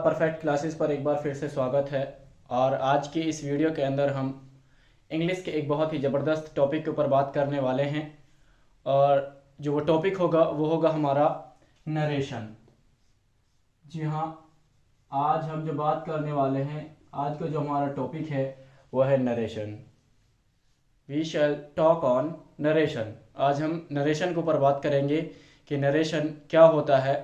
Perfect classes पर एक बार फिर से स्वागत है। और आज की इस वीडियो के अंदर हम इंग्लिश के एक बहुत ही ज़बरदस्त टॉपिक के ऊपर बात करने वाले हैं। और जो वो टॉपिक होगा वो होगा हमारा नरेशन। जी हाँ, आज हम जो बात करने वाले हैं, आज का जो हमारा टॉपिक है वो है narration. We shall talk on narration. आज हम नरेशन के ऊपर बात करेंगे कि नरेशन क्या होता है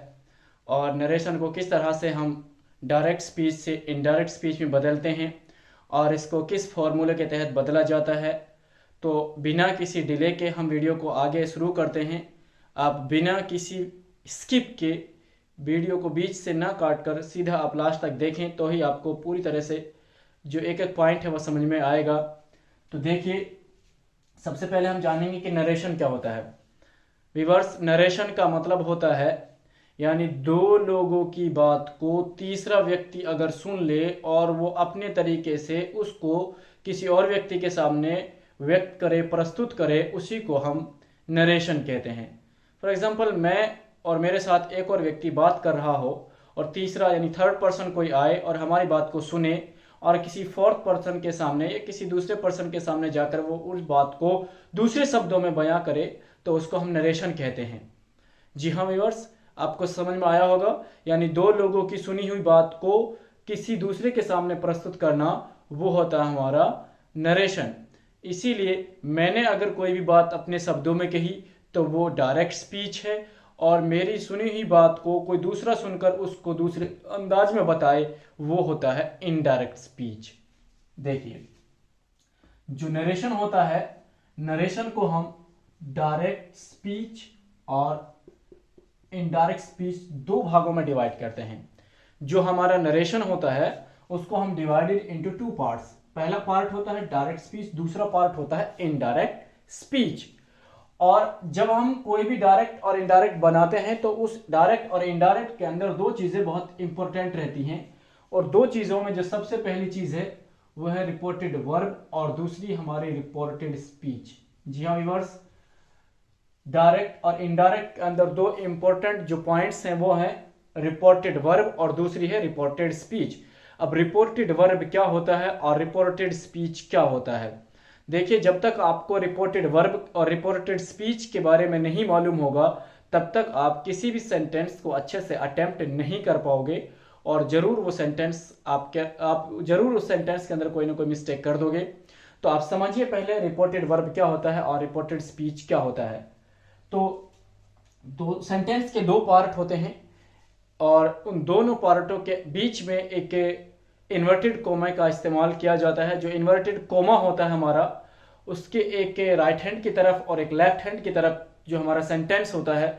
और नरेशन को किस तरह से हम डायरेक्ट स्पीच से इनडायरेक्ट स्पीच में बदलते हैं और इसको किस फॉर्मूले के तहत बदला जाता है। तो बिना किसी डिले के हम वीडियो को आगे शुरू करते हैं। आप बिना किसी स्किप के वीडियो को बीच से ना काट कर सीधा आप लास्ट तक देखें तो ही आपको पूरी तरह से जो एक एक पॉइंट है वह समझ में आएगा। तो देखिए, सबसे पहले हम जानेंगे कि नरेशन क्या होता है। व्यूअर्स, नरेशन का मतलब होता है यानी दो लोगों की बात को तीसरा व्यक्ति अगर सुन ले और वो अपने तरीके से उसको किसी और व्यक्ति के सामने व्यक्त करे, प्रस्तुत करे, उसी को हम नरेशन कहते हैं। फॉर एग्जांपल, मैं और मेरे साथ एक और व्यक्ति बात कर रहा हो और तीसरा यानी थर्ड पर्सन कोई आए और हमारी बात को सुने और किसी फोर्थ पर्सन के सामने या किसी दूसरे पर्सन के सामने जाकर वो उस बात को दूसरे शब्दों में बयां करे तो उसको हम नरेशन कहते हैं। जी हाँ व्यूअर्स, आपको समझ में आया होगा। यानी दो लोगों की सुनी हुई बात को किसी दूसरे के सामने प्रस्तुत करना वो होता है हमारा नरेशन। इसीलिए मैंने अगर कोई भी बात अपने शब्दों में कही तो वो डायरेक्ट स्पीच है और मेरी सुनी हुई बात को कोई दूसरा सुनकर उसको दूसरे अंदाज में बताए वो होता है इनडायरेक्ट स्पीच। देखिए, जो नरेशन होता है, नरेशन को हम डायरेक्ट स्पीच और इनडायरेक्ट स्पीच दो भागों में डिवाइड करते हैं। जो हमारा नरेशन होता है उसको हम डिवाइडेड इनटू टू पार्ट्स। पहला पार्ट होता है डायरेक्ट स्पीच, दूसरा पार्ट होता है इनडायरेक्ट स्पीच। और जब हम कोई भी डायरेक्ट और इनडायरेक्ट बनाते हैं तो उस डायरेक्ट और इनडायरेक्ट के अंदर दो चीजें बहुत इंपॉर्टेंट रहती हैं। और दो चीजों में जो सबसे पहली चीज है वो है रिपोर्टेड वर्ब और दूसरी हमारी रिपोर्टेड स्पीच। जी हाँ व्यूअर्स, डायरेक्ट और इनडायरेक्ट के अंदर दो इंपॉर्टेंट जो पॉइंट्स हैं वो हैं रिपोर्टेड वर्ब और दूसरी है रिपोर्टेड स्पीच। अब रिपोर्टेड वर्ब क्या होता है और रिपोर्टेड स्पीच क्या होता है? देखिए, जब तक आपको रिपोर्टेड वर्ब और रिपोर्टेड स्पीच के बारे में नहीं मालूम होगा तब तक आप किसी भी सेंटेंस को अच्छे से अटेम्प्ट नहीं कर पाओगे और जरूर वो सेंटेंस आप जरूर उस सेंटेंस के अंदर कोई ना कोई मिस्टेक कर दोगे। तो आप समझिए पहले रिपोर्टेड वर्ब क्या होता है और रिपोर्टेड स्पीच क्या होता है। तो दो सेंटेंस के दो पार्ट होते हैं और उन दोनों पार्टों के बीच में एक इन्वर्टेड कोमा का इस्तेमाल किया जाता है। जो इन्वर्टेड कोमा होता है हमारा, उसके एक राइट हैंड की तरफ और एक लेफ्ट हैंड की तरफ जो हमारा सेंटेंस होता है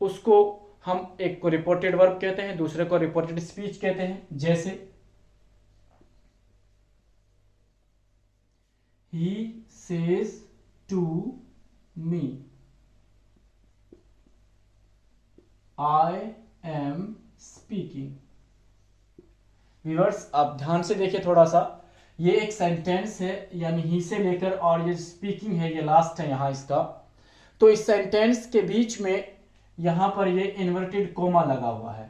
उसको हम एक को रिपोर्टेड वर्ब कहते हैं, दूसरे को रिपोर्टेड स्पीच कहते हैं। जैसे ही says to me, I am speaking। Viewers, आप ध्यान से देखिए थोड़ा सा, ये एक सेंटेंस है यानी ही से लेकर और ये स्पीकिंग है, ये लास्ट है यहाँ इसका। तो इस सेंटेंस के बीच में यहाँ पर ये इन्वर्टेड कोमा लगा हुआ है।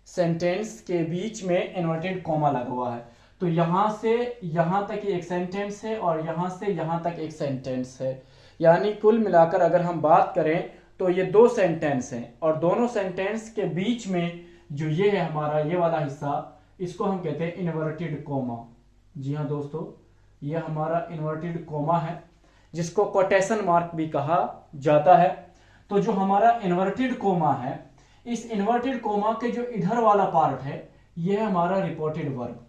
सेंटेंस के बीच में इन्वर्टेड कोमा लगा हुआ है। तो यहाँ से यहाँ तक एक सेंटेंस है और यहाँ से यहाँ तक एक सेंटेंस है। यानी कुल मिलाकर अगर हम बात करें तो ये दो सेंटेंस हैं और दोनों सेंटेंस के बीच में जो ये है हमारा ये वाला हिस्सा, इसको हम कहते हैं इन्वर्टेड कोमा। जी हाँ दोस्तों, ये हमारा इन्वर्टेड कोमा है जिसको कोटेशन मार्क भी कहा जाता है। तो जो हमारा इन्वर्टेड कोमा है, इस इन्वर्टेड कोमा के जो इधर वाला पार्ट है ये है हमारा रिपोर्टेड वर्ब।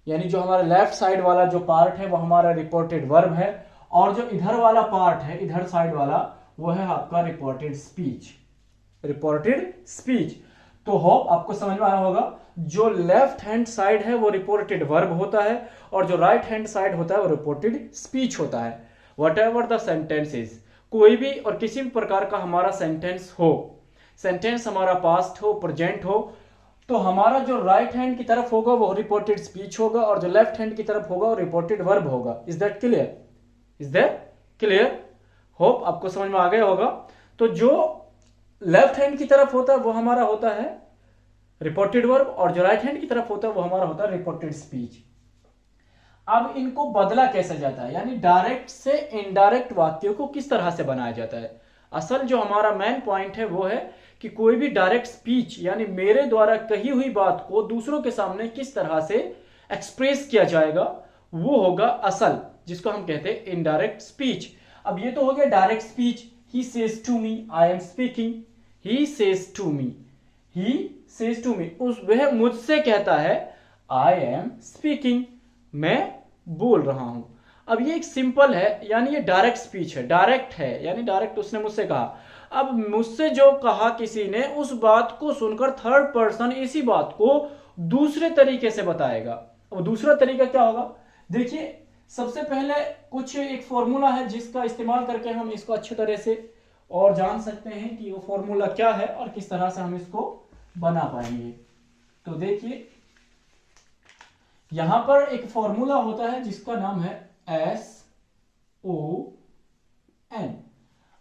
यानी जो हमारा लेफ्ट साइड वाला जो पार्ट है वो हमारा रिपोर्टेड वर्ब है और जो इधर वाला पार्ट है, इधर साइड वाला, वो है आपका रिपोर्टेड स्पीच। Reported speech. तो होप आपको समझ में आया होगा, जो लेफ्ट हैंड साइड है वो रिपोर्टेड वर्ब होता है और जो राइट हैंड साइड होता है वो रिपोर्टेड स्पीच होता है। What ever the sentence is, कोई भी और किसी भी प्रकार का हमारा सेंटेंस हो, सेंटेंस हमारा पास्ट हो, प्रेजेंट हो, तो हमारा जो राइट हैंड की तरफ होगा वो रिपोर्टेड स्पीच होगा और जो लेफ्ट हैंड की तरफ होगा वो रिपोर्टेड वर्ब होगा। Is that clear? Is that clear? Hope आपको समझ में आ गया होगा। तो जो लेफ्ट हैंड की तरफ होता है वो हमारा होता है रिपोर्टेड वर्ब, और जो राइट हैंड की तरफ होता है वो हमारा होता है रिपोर्टेड स्पीच। अब इनको बदला कैसे जाता है, यानी डायरेक्ट से इनडायरेक्ट वाक्यों को किस तरह से बनाया जाता है। असल जो हमारा मेन पॉइंट है वो है कि कोई भी डायरेक्ट स्पीच यानी मेरे द्वारा कही हुई बात को दूसरों के सामने किस तरह से एक्सप्रेस किया जाएगा, वो होगा असल, जिसको हम कहते हैं इनडायरेक्ट स्पीच। अब ये तो हो गया direct speech, he says to me I am speaking, he says to me, he says to me, उस वह मुझसे कहता है आई एम स्पीकिंग, मैं बोल रहा हूं। अब ये एक सिंपल है, यानी ये डायरेक्ट स्पीच है, डायरेक्ट है, यानी डायरेक्ट उसने मुझसे कहा। अब मुझसे जो कहा किसी ने, उस बात को सुनकर थर्ड पर्सन इसी बात को दूसरे तरीके से बताएगा। अब दूसरा तरीका क्या होगा, देखिए सबसे पहले कुछ एक फॉर्मूला है जिसका इस्तेमाल करके हम इसको अच्छी तरह से और जान सकते हैं कि वो फॉर्मूला क्या है और किस तरह से हम इसको बना पाएंगे। तो देखिए यहां पर एक फॉर्मूला होता है जिसका नाम है SON।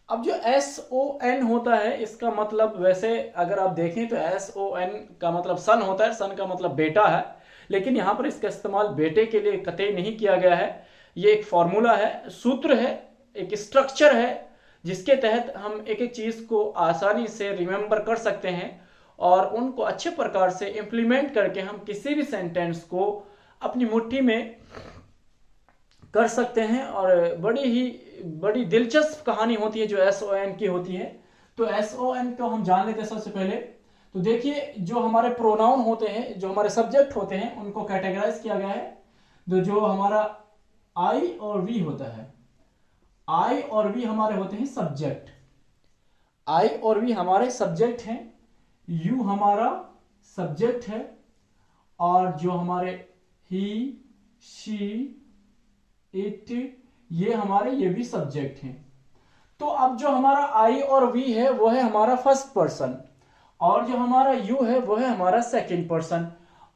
अब जो SON होता है, इसका मतलब वैसे अगर आप देखें तो SON का मतलब सन होता है, सन का मतलब बेटा है, लेकिन यहां पर इसका इस्तेमाल बेटे के लिए कतई नहीं किया गया है। ये एक फॉर्मूला है, सूत्र है, एक स्ट्रक्चर है, जिसके तहत हम एक एक चीज को आसानी से रिमेंबर कर सकते हैं और उनको अच्छे प्रकार से इंप्लीमेंट करके हम किसी भी सेंटेंस को अपनी मुट्ठी में कर सकते हैं। और बड़ी दिलचस्प कहानी होती है जो SON की होती है। तो SON को हम जान लेते हैं सबसे पहले। तो देखिए जो हमारे प्रोनाउन होते हैं, जो हमारे सब्जेक्ट होते हैं, उनको कैटेगराइज किया गया है। जो हमारा आई और वी होता है, आई और वी हमारे होते हैं सब्जेक्ट, आई और वी हमारे सब्जेक्ट हैं, यू हमारा सब्जेक्ट है, और जो हमारे ही, शी, इट, ये भी सब्जेक्ट हैं। तो अब जो हमारा आई और वी है वो है हमारा फर्स्ट पर्सन, और जो हमारा यू है वो है हमारा सेकंड पर्सन,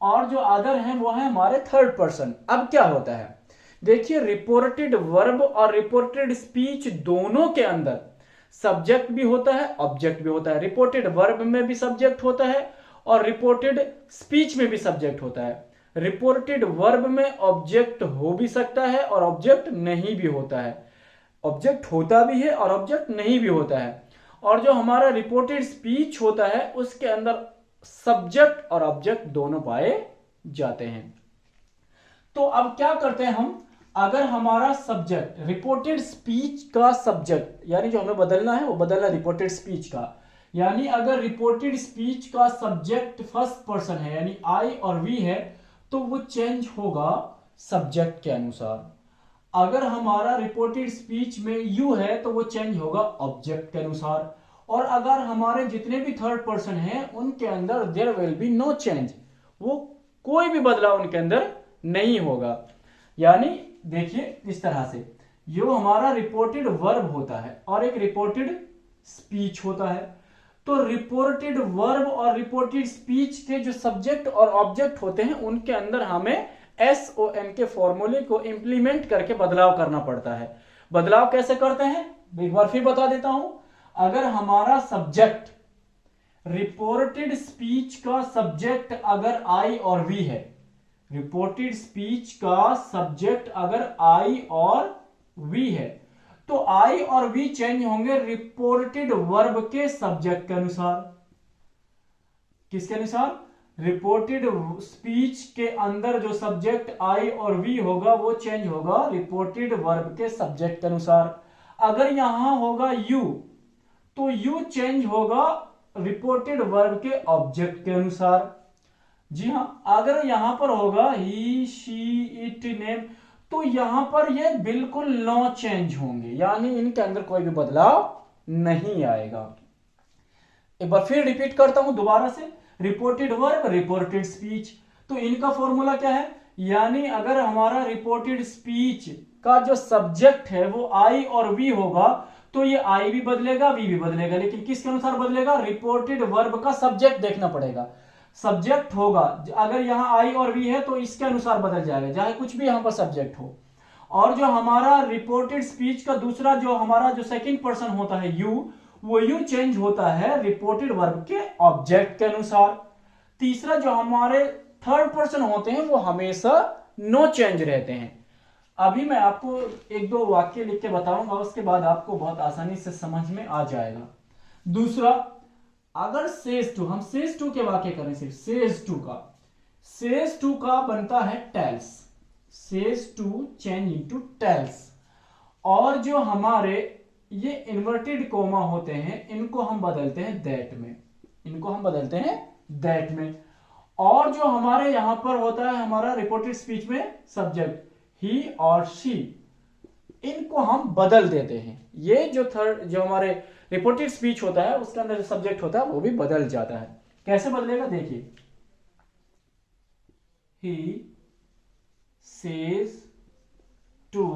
और जो अदर है वो है हमारे थर्ड पर्सन। अब क्या होता है, देखिए रिपोर्टेड वर्ब और रिपोर्टेड स्पीच दोनों के अंदर सब्जेक्ट भी होता है, ऑब्जेक्ट भी होता है। रिपोर्टेड वर्ब में भी सब्जेक्ट होता है और रिपोर्टेड स्पीच में भी सब्जेक्ट होता है। रिपोर्टेड वर्ब में ऑब्जेक्ट हो भी सकता है और ऑब्जेक्ट नहीं भी होता है, ऑब्जेक्ट होता भी है और ऑब्जेक्ट नहीं भी होता है। और जो हमारा रिपोर्टेड स्पीच होता है उसके अंदर सब्जेक्ट और ऑब्जेक्ट दोनों पाए जाते हैं। तो अब क्या करते हैं हम, अगर हमारा सब्जेक्ट रिपोर्टेड स्पीच का सब्जेक्ट, यानी जो हमें बदलना है वो बदलना रिपोर्टेड स्पीच का, यानी अगर रिपोर्टेड स्पीच का सब्जेक्ट फर्स्ट पर्सन है यानी आई और वी है, तो वो चेंज होगा सब्जेक्ट के अनुसार। अगर हमारा रिपोर्टेड स्पीच में यू है तो वो चेंज होगा ऑब्जेक्ट के अनुसार। और अगर हमारे जितने भी थर्ड पर्सन हैं उनके अंदर there will be no change, वो कोई भी बदलाव उनके अंदर नहीं होगा। यानी देखिए इस तरह से यो हमारा रिपोर्टेड वर्ब होता है और एक रिपोर्टेड स्पीच होता है। तो रिपोर्टेड वर्ब और रिपोर्टेड स्पीच के जो सब्जेक्ट और ऑब्जेक्ट होते हैं उनके अंदर हमें SON के फॉर्मूले को इंप्लीमेंट करके बदलाव करना पड़ता है। बदलाव कैसे करते हैं, एक बार फिर बता देता हूं। अगर हमारा सब्जेक्ट रिपोर्टेड स्पीच का सब्जेक्ट अगर आई और वी है, रिपोर्टेड स्पीच का सब्जेक्ट अगर आई और वी है, तो आई और वी चेंज होंगे रिपोर्टेड वर्ब के सब्जेक्ट के अनुसार। किसके अनुसार, रिपोर्टेड स्पीच के अंदर जो सब्जेक्ट आई और वी होगा वो चेंज होगा रिपोर्टेड वर्ब के सब्जेक्ट के अनुसार। अगर यहां होगा यू, तो यू चेंज होगा रिपोर्टेड वर्ब के ऑब्जेक्ट के अनुसार। जी हां, अगर यहां पर होगा ही, शी, इट, नेम, तो यहां पर ये बिल्कुल नो चेंज होंगे, यानी इनके अंदर कोई भी बदलाव नहीं आएगा। एक बार फिर रिपीट करता हूं दोबारा से, रिपोर्टेड वर्ब, रिपोर्टेड स्पीच। तो इनका फॉर्मूला क्या है, यानी अगर हमारा रिपोर्टेड स्पीच का जो सब्जेक्ट है वो आई और वी होगा, तो ये आई भी बदलेगा, वी भी बदलेगा, लेकिन किसके अनुसार बदलेगा, रिपोर्टेड वर्ब का सब्जेक्ट देखना पड़ेगा। सब्जेक्ट होगा, अगर यहां आई और वी है तो इसके अनुसार बदल जाएगा, चाहे कुछ भी यहां पर सब्जेक्ट हो। और जो हमारा रिपोर्टेड स्पीच का दूसरा जो हमारा जो सेकंड पर्सन होता है यू, वो यू चेंज होता है रिपोर्टेड वर्ब के ऑब्जेक्ट के अनुसार। तीसरा जो हमारे थर्ड पर्सन होते हैं वो हमेशा नो चेंज रहते हैं। अभी मैं आपको एक दो वाक्य लिख के बताऊंगा, उसके बाद आपको बहुत आसानी से समझ में आ जाएगा। दूसरा, अगर सेज टू, हम सेज टू के वाक्य करें, सिर्फ सेज टू का बनता है tells, says to change into tells. और जो हमारे ये इन्वर्टेड कोमा होते हैं इनको हम बदलते हैं दैट में, इनको हम बदलते हैं दैट में। और जो हमारे यहां पर होता है हमारा रिपोर्टेड स्पीच में सब्जेक्ट ही और शी, इनको हम बदल देते हैं। ये जो थर्ड जो हमारे रिपोर्टेड स्पीच होता है उसके अंदर जो सब्जेक्ट होता है वो भी बदल जाता है। कैसे बदलेगा देखिए, he says to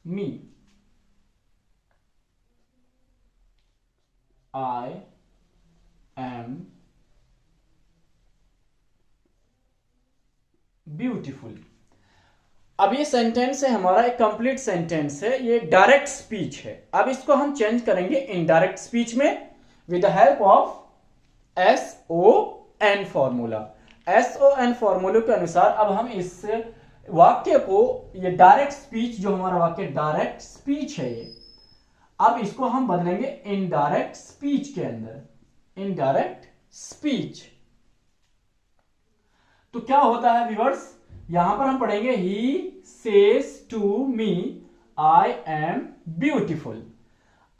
me, I am beautiful. अब ये सेंटेंस है हमारा, एक कंप्लीट सेंटेंस है, ये डायरेक्ट स्पीच है। अब इसको हम चेंज करेंगे इनडायरेक्ट स्पीच में with the help of SON formula. SON फॉर्मूले के अनुसार अब हम इस वाक्य को, ये डायरेक्ट स्पीच जो हमारा वाक्य डायरेक्ट स्पीच है ये, अब इसको हम बदलेंगे इनडायरेक्ट स्पीच के अंदर, इनडायरेक्ट स्पीच। तो क्या होता है व्यूअर्स, यहां पर हम पढ़ेंगे he says to me I am beautiful.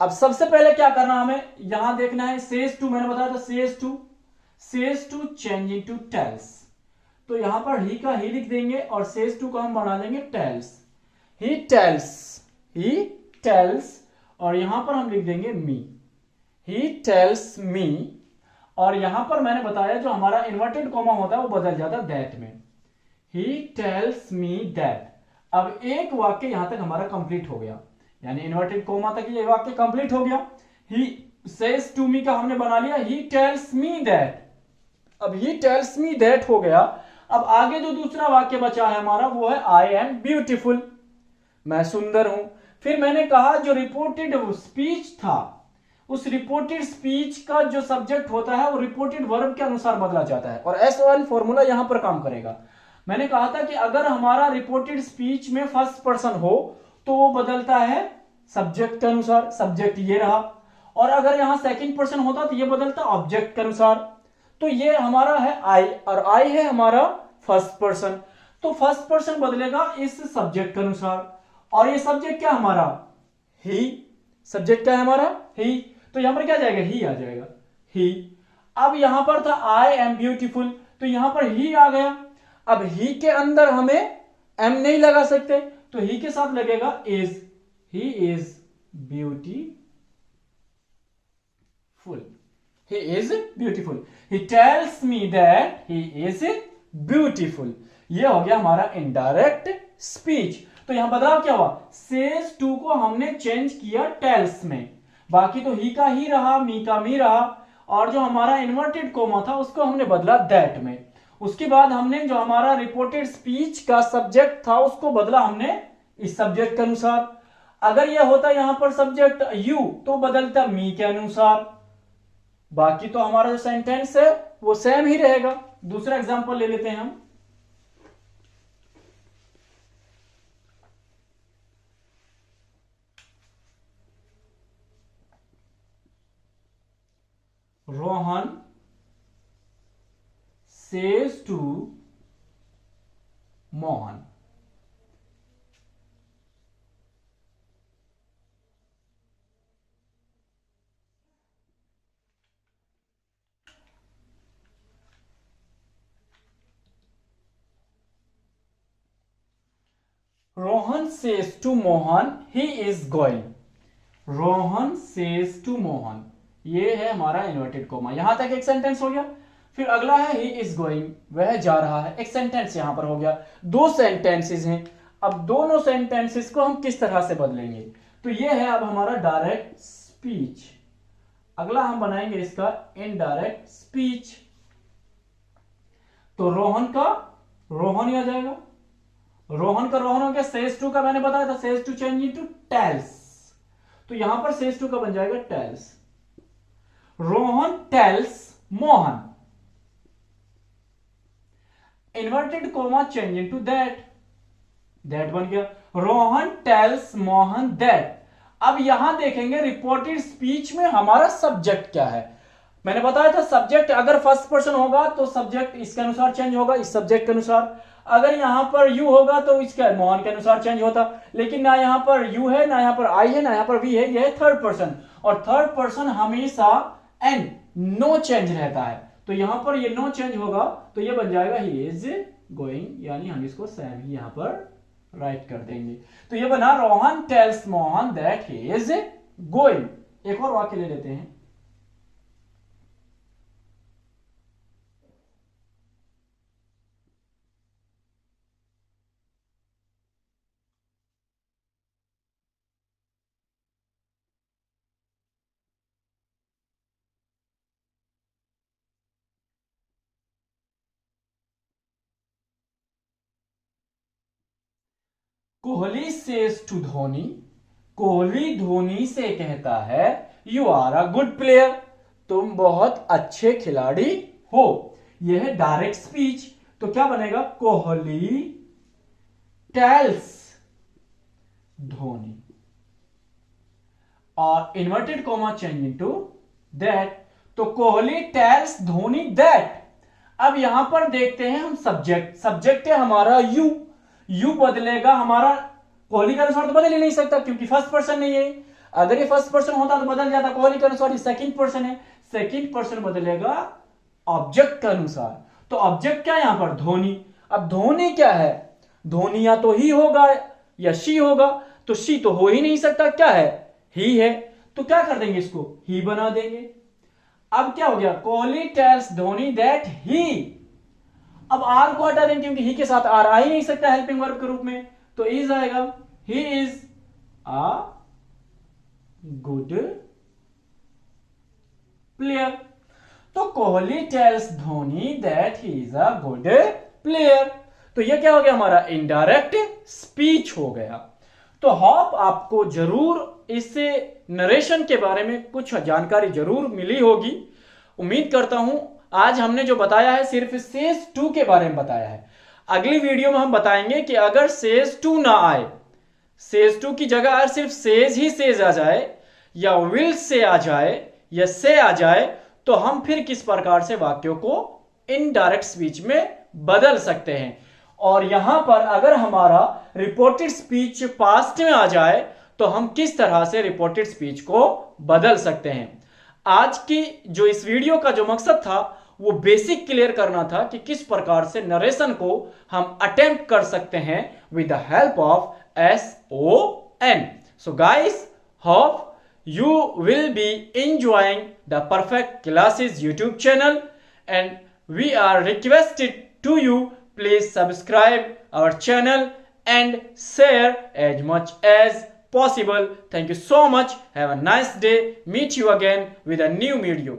अब सबसे पहले क्या करना हमें यहां देखना है, सेज टू मैंने बताया था, says to change into tells. तो यहां पर ही का ही लिख देंगे और सेज टू का हम बना देंगे टेल्स। ही टेल्स और यहां पर हम लिख देंगे मी, ही टेल्स मी। और यहां पर मैंने बताया जो हमारा इन्वर्टेड कॉमा होता है वो बदल जाता है दैट में, ही टेल्स मी दैट। अब एक वाक्य यहां तक हमारा कंप्लीट हो गया, यानी इन्वर्टेड कॉमा तक ये वाक्य कंप्लीट हो गया। ही सेज टू मी का हमने बना लिया ही टेल्स मी दैट। अब ही टेल्स मी दैट हो गया। अब आगे जो दूसरा वाक्य बचा है हमारा वो है आई एम ब्यूटीफुल, मैं सुंदर हूं। फिर मैंने कहा जो रिपोर्टेड स्पीच था, उस रिपोर्टेड स्पीच का जो सब्जेक्ट होता है वो रिपोर्टेड वर्ब के अनुसार बदला जाता है और SON फॉर्मूला यहां पर काम करेगा। मैंने कहा था कि अगर हमारा रिपोर्टेड स्पीच में फर्स्ट पर्सन हो तो वो बदलता है सब्जेक्ट के अनुसार, सब्जेक्ट ये रहा। और अगर यहां सेकंड पर्सन होता तो ये बदलता ऑब्जेक्ट के अनुसार। तो ये हमारा है आई और आई है हमारा फर्स्ट पर्सन, तो फर्स्ट पर्सन बदलेगा इस सब्जेक्ट के अनुसार। और ये सब्जेक्ट क्या हमारा, ही, सब्जेक्ट क्या है हमारा ही, तो यहां पर क्या जाएगा ही आ जाएगा, ही। अब यहां पर था आई एम ब्यूटीफुल, तो यहां पर ही आ गया। अब ही के अंदर हमें एम नहीं लगा सकते, तो ही के साथ लगेगा is, he is beautiful, he is beautiful, he tells me that he is beautiful। ये हो गया हमारा इनडायरेक्ट स्पीच। तो यहां बदलाव क्या हुआ, सेज टू को हमने चेंज किया टेल्स में, बाकी तो ही का ही रहा, मी का मी रहा। और जो हमारा इन्वर्टेड कोमा था उसको हमने बदला दैट में। उसके बाद हमने जो हमारा रिपोर्टेड स्पीच का सब्जेक्ट था उसको बदला हमने इस सब्जेक्ट के अनुसार। अगर यह होता यहां पर सब्जेक्ट यू तो बदलता मी के अनुसार। बाकी तो हमारा जो सेंटेंस है वो सेम ही रहेगा। दूसरा एग्जांपल ले लेते हैं हम, Rohan says to Mohan. Rohan says to Mohan he is going, Rohan says to Mohan, ये है हमारा इन्वर्टेड कोमा। यहां तक एक सेंटेंस हो गया। फिर अगला है ही इज गोइंग, वह जा रहा है, एक सेंटेंस यहां पर हो गया। दो सेंटेंसेस हैं। अब दोनों सेंटेंसेस को हम किस तरह से बदलेंगे, तो ये है अब हमारा डायरेक्ट स्पीच। अगला हम बनाएंगे इसका इनडायरेक्ट स्पीच। तो रोहन का रोहन ही आ जाएगा, रोहन का रोहन हो गया। सेज टू का मैंने बताया था says to change into tells, तो यहां पर सेज टू का बन जाएगा tells. Rohan tells Mohan, inverted comma change into that, that बन गया। Rohan tells Mohan that. अब यहां देखेंगे रिपोर्टेड स्पीच में हमारा सब्जेक्ट क्या है। मैंने बताया था सब्जेक्ट अगर फर्स्ट पर्सन होगा तो सब्जेक्ट इसके अनुसार चेंज होगा, इस सब्जेक्ट के अनुसार। अगर यहां पर यू होगा तो इसके मोहन के अनुसार चेंज होता, लेकिन ना यहां पर यू है, ना यहां पर आई है, ना यहां पर वी है, यह है थर्ड पर्सन, और थर्ड पर्सन हमेशा एन नो चेंज रहता है। तो यहां पर ये नो चेंज होगा तो ये बन जाएगा ही इज गोइंग, यानी हम इसको सैम ही यहां पर राइट कर देंगे। तो ये बना Rohan tells Mohan that he is going. एक और वाक्य ले लेते हैं। कोहली सेज टू धोनी, कोहली धोनी से कहता है you are a good player, तुम बहुत अच्छे खिलाड़ी हो। यह है डायरेक्ट स्पीच, तो क्या बनेगा कोहली टेल्स धोनी, और inverted comma change into that, तो कोहली टेल्स धोनी दैट। अब यहां पर देखते हैं हम सब्जेक्ट, सब्जेक्ट है हमारा यू, यू बदलेगा हमारा, कोहली के अनुसार तो बदल ही नहीं सकता क्योंकि फर्स्ट पर्सन नहीं है। अगर ये फर्स्ट पर्सन होता तो बदल जाता, कोहली के अनुसार ये सेकंड पर्सन है, सेकंड पर्सन बदलेगा ऑब्जेक्ट के अनुसार। तो ऑब्जेक्ट क्या है यहां पर धोनी। अब धोनी क्या है, धोनी या तो ही होगा या शी होगा, तो शी तो हो ही नहीं सकता, क्या है ही है, तो क्या कर देंगे इसको ही बना देंगे। अब क्या हो गया Kohli tells Dhoni that he, अब आर को हटा देंगे क्योंकि ही के साथ आर आ ही नहीं सकता हेल्पिंग वर्ब के रूप में, तो इज आएगा he is a good player. तो Kohli tells Dhoni that he is a good player, तो ये क्या हो गया हमारा इनडायरेक्ट स्पीच हो गया। तो होप आपको जरूर इससे नरेशन के बारे में कुछ जानकारी जरूर मिली होगी। उम्मीद करता हूं आज हमने जो बताया है सिर्फ सेज टू के बारे में बताया है। अगली वीडियो में हम बताएंगे कि अगर सेज टू ना आए, सेज टू की जगह अगर सिर्फ सेज ही सेज आ जाए, या विल से आ जाए, या से आ जाए, तो हम फिर किस प्रकार से वाक्यों को इनडायरेक्ट स्पीच में बदल सकते हैं। और यहां पर अगर हमारा रिपोर्टेड स्पीच पास्ट में आ जाए तो हम किस तरह से रिपोर्टेड स्पीच को बदल सकते हैं। आज की जो इस वीडियो का जो मकसद था वो बेसिक क्लियर करना था कि किस प्रकार से नरेशन को हम अटेम्प्ट कर सकते हैं with the help of SON. So guys, hope you will be enjoying the Perfect Classes YouTube channel, and we are requested to you please subscribe our channel and share as much as possible. Thank you so much. Have a nice day. Meet you again with a new video.